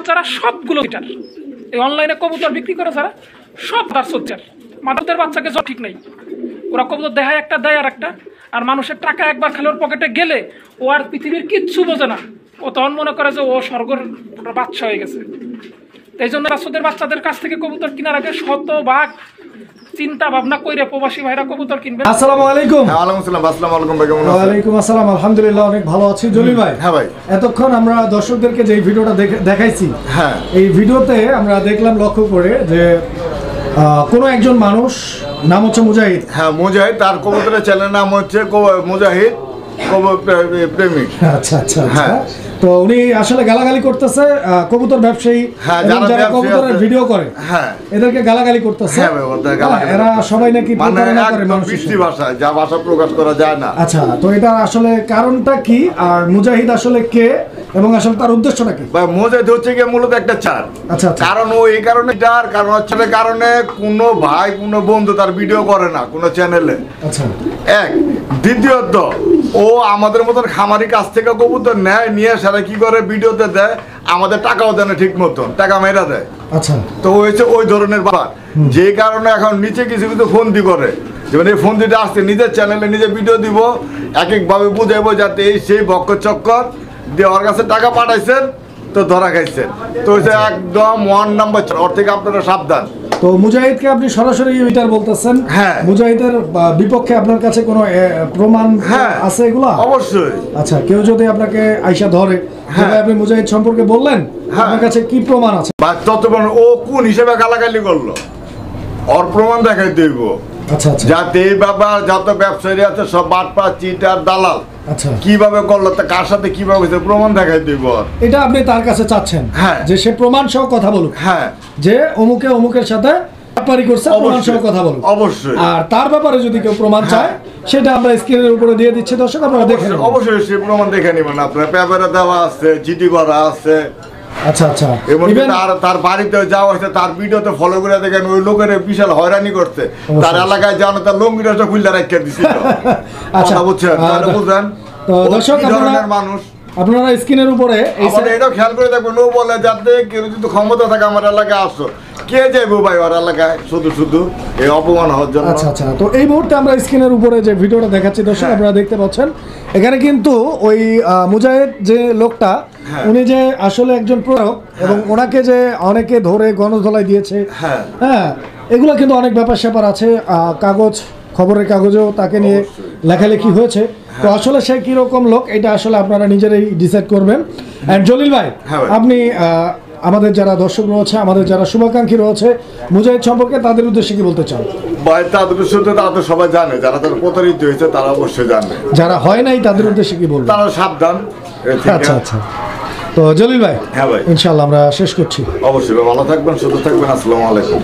যারা সবগুলো এটার এই অনলাইনে কবুতর বিক্রি করে যারা সব তার সোচ্চার মাদুদের বাচ্চাকে ঠিক নেই, ওরা কবুতর দেখায় একটা দেয় আর একটা, আর মানুষের টাকা একবার খালি ওর পকেটে গেলে ও আর পৃথিবীর কিচ্ছু বোঝে না, ও তখন মনে করে যে ও স্বর্গের বাচ্চা হয়ে গেছে। এই জন্য রাসুদের বাচ্চাদের কাছ থেকে কবুতর কেনার আগে শতভাগ চিন্তা ভাবনা কইরে প্রবাসী ভাইরা কবুতর কিনবে। আসসালামু আলাইকুম। ওয়ালাইকুম আসসালাম। আসসালামু আলাইকুম ভাই, কেমন আছেন? ওয়ালাইকুম আসসালাম, আলহামদুলিল্লাহ অনেক ভালো আছি। জলিল ভাই, হ্যাঁ ভাই, এতক্ষণ আমরা দর্শকদেরকে যে ভিডিওটা দেখাইছি, হ্যাঁ এই ভিডিওতে আমরা দেখলাম লক্ষ্য করে যে কোনো একজন মানুষ নাম হচ্ছে মুজাহিদ। হ্যাঁ মুজাহিদ, তার কবুতরের চ্যানেলের নাম হচ্ছে মুজাহিদ প্রেমিক। আচ্ছা আচ্ছা আচ্ছা। হ্যাঁ। তো উনি আসলে গালাগালি করতেছে কবুতর ব্যবসায়ী, হ্যাঁ, এবং যারা ব্যবসায়ী কবুতরের আছে, ভিডিও করে, হ্যাঁ এদেরকে গালাগালি করতেছে। হ্যাঁ ভাই, ওদের গালাগালি এরা করতেছে। সবাই নাকি মানে প্রতারণা করে একদম মানুষের বৃষ্টি সাথে। ভাষা, যা ভাষা প্রকাশ করা যায় না। আচ্ছা, তো এটা আসলে কারণটা কি, আর মুজাহিদ আসলে কে, এবং আসলে তার উদ্দেশ্যটা কি? ভাই মুজাহিদ হচ্ছে গিয়ে মূলত একটা চার। আচ্ছা আচ্ছা। কারণ ও এই কারণে চার, কারণ হচ্ছে এর কারণে কোনো ভাই কোনো বন্ধু তার ভিডিও করে না কোনো চ্যানেলে। আচ্ছা। এক, দ্বিতীয়ত ও আমাদের মতন খামারি কাছ থেকে কবুতর নেয়, নিয়ে সারা কি করে ভিডিওতে দেয়, আমাদের টাকাও দেয় না ঠিক মতন, টাকা মেরা দেয়। আচ্ছা। তো হয়েছে ওই ধরনের ব্যাপার, যে কারণে এখন নিচে কিছু কিছু ফোনটি করে, যেমন এই ফোনটিটা আসছে নিজের চ্যানেলে নিজে ভিডিও দিব, এক একভাবে বুঝাইবো যাতে এই সেই বক্কর চক্কর দিয়ে ওর কাছে টাকা পাঠাইছেন তো ধরা খাইছেন। তো হচ্ছে একদম 1 নাম্বার, ওর থেকে আপনারা সাবধান। তো মুজাহিদকে আপনি সরাসরি এটার বলতেছেন? হ্যাঁ। মুজাহিদের বিপক্ষে আপনার কাছে কোনো প্রমাণ হ্যাঁ আছে এগুলা? অবশ্যই। আচ্ছা, কেউ যদি আপনাকে আইসা ধরে, হ্যাঁ, আপনি মুজাহিদ সম্পর্কে বললেন, হ্যাঁ, আপনার কাছে কি প্রমাণ আছে? বা ততক্ষণ ও কোন হিসেবে গালাগালি করলো ওর প্রমাণ দেখাই দেব, আচ্ছা আচ্ছা। যাতে এই ব্যাপার যত ব্যবসায়ী আছে সব বাটপা চিটার দালাল আচ্ছা, কিভাবে করলো, তা কার সাথে কিভাবে হয়েছে প্রমাণ দেখাই দেব। এটা আপনি তার কাছে চাচ্ছেন? হ্যাঁ। যে সে প্রমাণ সহ কথা বলুক, হ্যাঁ, যে অমুকে অমুকের সাথে ব্যাপারই করছে, প্রমাণ সহ কথা বলুক। অবশ্যই। আর তার ব্যাপারে যদি কেউ প্রমাণ চায়, সেটা আমরা স্ক্রিনের উপরে দিয়ে দিচ্ছি, দর্শক আপনারা দেখে নেবেন। অবশ্যই সে প্রমাণ দেখে নেবেন, আপনার পেপারে দেওয়া আছে, চিঠি করা আছে। আচ্ছা আচ্ছা। এবং Even- তার বাড়িতে যাওয়া হয়েছে, তার ভিডিওতে ফলো করে দেখেন ওই লোকের বিশাল হয়রানি করছে, তার এলাকায় জানো তার লঙ্গিটা খুললে রাখিয়ে দিছিল। আচ্ছা, কথা বুঝছেন, তাহলে বুঝলেন তো ও দর্শক কি ধরনের মানুষ। আপনারা স্ক্রিনের উপরে এই আমাদের এটাও খেয়াল করে দেখবেন, ও বলে যাতে কেউ যদি ক্ষমতা থাকে আমার এলাকায় আসো, কে যাইবো ভাই ওর এলাকায় শুধু শুধু এই অপমান হওয়ার জন্য। আচ্ছা আচ্ছা। তো এই মুহূর্তে আমরা স্ক্রিনের উপরে যে ভিডিওটা দেখাচ্ছি দর্শক, হ্যাঁ, আপনারা দেখতে পাচ্ছেন এখানে কিন্তু ওই মুজাহিদ যে লোকটা, হ্যাঁ, উনি যে আসলে একজন প্রয়োগ, এবং ওনাকে যে অনেকে ধরে গণধোলাই দিয়েছে, হ্যাঁ, হ্যাঁ, এগুলো কিন্তু অনেক ব্যাপার স্যাপার আছে। কাগজ, খবরের কাগজেও তাকে নিয়ে লেখালেখি হয়েছে। তো আসলে সে কিরকম লোক, এটা আসলে আপনারা নিজেরাই ডিসাইড করবেন। অ্যান্ড জলিল ভাই, হ্যাঁ ভাই। আপনি আমাদের যারা দর্শক রয়েছে, আমাদের যারা শুভাকাঙ্ক্ষী রয়েছে মুজাহিদ সম্পর্কে, তাদের উদ্দেশ্যে কি বলতে চান? ভাই তাদের শুধু তারা তো সবাই জানে, যারা তার প্রতারিত হয়েছে তারা অবশ্যই জানে, যারা হয় নাই তাদের উদ্দেশ্যে কি বলবেন? তারা সাবধান এর থেকে। আচ্ছা আচ্ছা। তো জলিল ভাই, হ্যাঁ ভাই, ইনশাআল্লাহ আমরা শেষ করছি। অবশ্যই ভালো থাকবেন, সুস্থ থাকবেন। আসসালামু আলাইকুম।